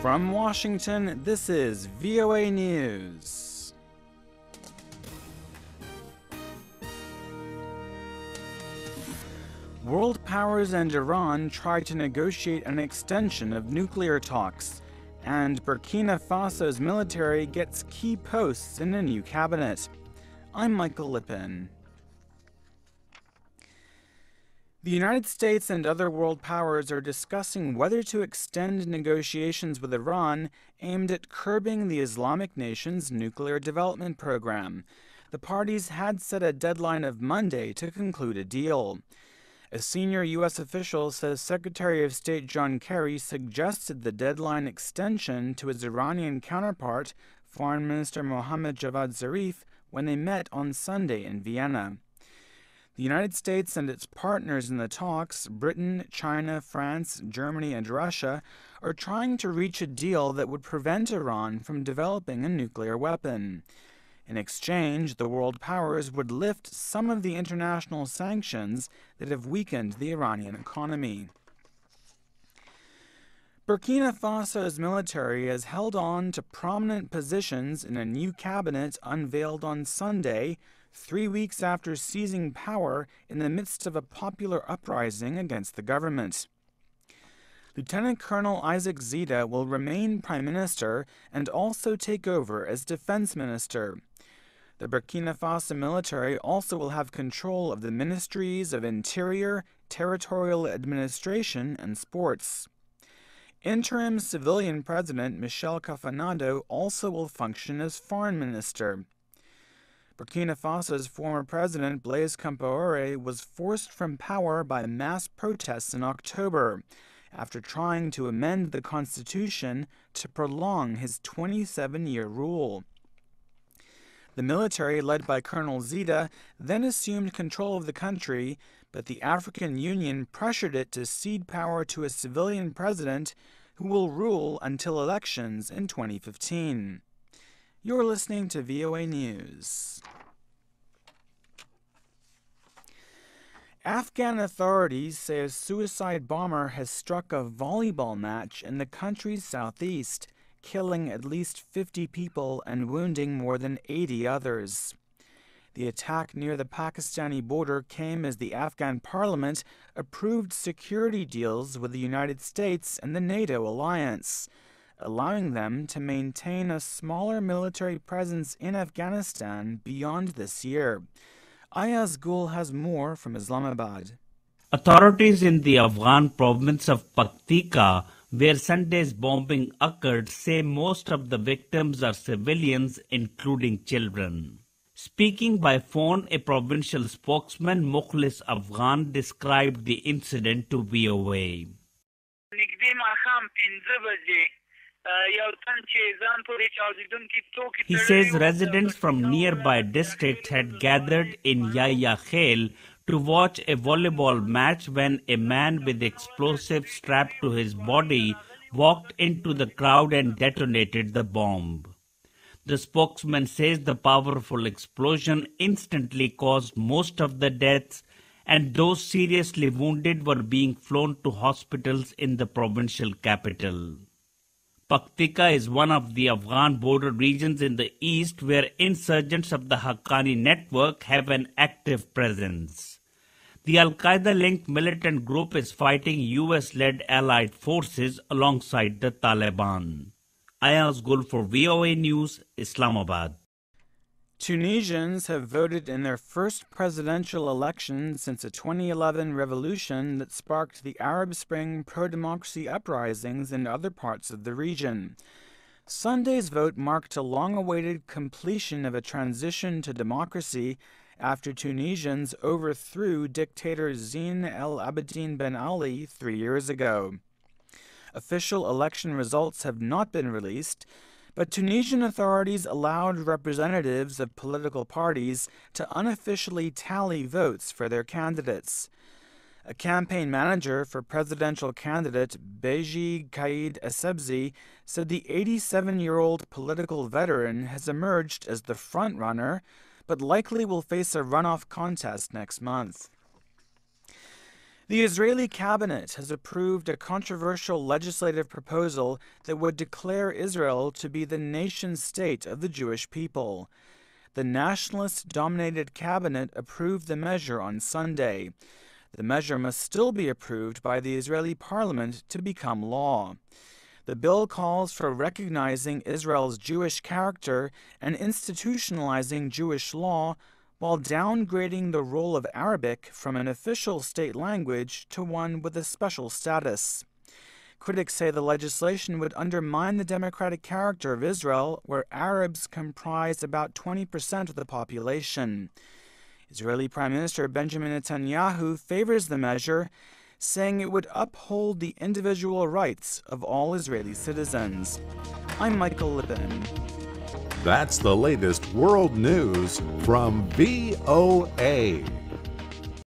From Washington, this is VOA News. World powers and Iran try to negotiate an extension of nuclear talks, and Burkina Faso's military gets key posts in a new cabinet. I'm Michael Lipin. The United States and other world powers are discussing whether to extend negotiations with Iran aimed at curbing the Islamic nation's nuclear development program. The parties had set a deadline of Monday to conclude a deal. A senior U.S. official says Secretary of State John Kerry suggested the deadline extension to his Iranian counterpart, Foreign Minister Mohammad Javad Zarif, when they met on Sunday in Vienna. The United States and its partners in the talks, Britain, China, France, Germany, and Russia, are trying to reach a deal that would prevent Iran from developing a nuclear weapon. In exchange, the world powers would lift some of the international sanctions that have weakened the Iranian economy. Burkina Faso's military has held on to prominent positions in a new cabinet unveiled on Sunday, 3 weeks after seizing power in the midst of a popular uprising against the government. Lieutenant Colonel Zida will remain Prime Minister and also take over as Defense Minister. The Burkina Faso military also will have control of the ministries of Interior, Territorial Administration, and Sports. Interim civilian President Michel Kafando also will function as Foreign Minister. Burkina Faso's former president Blaise Compaoré was forced from power by mass protests in October after trying to amend the constitution to prolong his 27-year rule. The military, led by Colonel Zida, then assumed control of the country, but the African Union pressured it to cede power to a civilian president who will rule until elections in 2015. You're listening to VOA News. Afghan authorities say a suicide bomber has struck a volleyball match in the country's southeast, killing at least 50 people and wounding more than 80 others. The attack near the Pakistani border came as the Afghan parliament approved security deals with the United States and the NATO alliance, allowing them to maintain a smaller military presence in Afghanistan beyond this year. Ayaz Gul has more from Islamabad. Authorities in the Afghan province of Paktika, where Sunday's bombing occurred, say most of the victims are civilians, including children. Speaking by phone, a provincial spokesman, Mukhlis Afghan, described the incident to VOA. He says residents from nearby districts had gathered in Yaya Khel to watch a volleyball match when a man with explosives strapped to his body walked into the crowd and detonated the bomb. The spokesman says the powerful explosion instantly caused most of the deaths, and those seriously wounded were being flown to hospitals in the provincial capital. Paktika is one of the Afghan border regions in the east where insurgents of the Haqqani Network have an active presence. The al-Qaeda-linked militant group is fighting US-led allied forces alongside the Taliban. Ayaz Gul for VOA News, Islamabad. Tunisians have voted in their first presidential election since a 2011 revolution that sparked the Arab Spring pro-democracy uprisings in other parts of the region. Sunday's vote marked a long-awaited completion of a transition to democracy after Tunisians overthrew dictator Zine El Abidine Ben Ali 3 years ago. Official election results have not been released, but Tunisian authorities allowed representatives of political parties to unofficially tally votes for their candidates. A campaign manager for presidential candidate Beji Caid Essebsi said the 87-year-old political veteran has emerged as the front-runner, but likely will face a runoff contest next month. The Israeli cabinet has approved a controversial legislative proposal that would declare Israel to be the nation-state of the Jewish people. The nationalist-dominated cabinet approved the measure on Sunday. The measure must still be approved by the Israeli parliament to become law. The bill calls for recognizing Israel's Jewish character and institutionalizing Jewish law, while downgrading the role of Arabic from an official state language to one with a special status. Critics say the legislation would undermine the democratic character of Israel, where Arabs comprise about 20% of the population. Israeli Prime Minister Benjamin Netanyahu favors the measure, saying it would uphold the individual rights of all Israeli citizens. I'm Michael Lipin. That's the latest world news from VOA.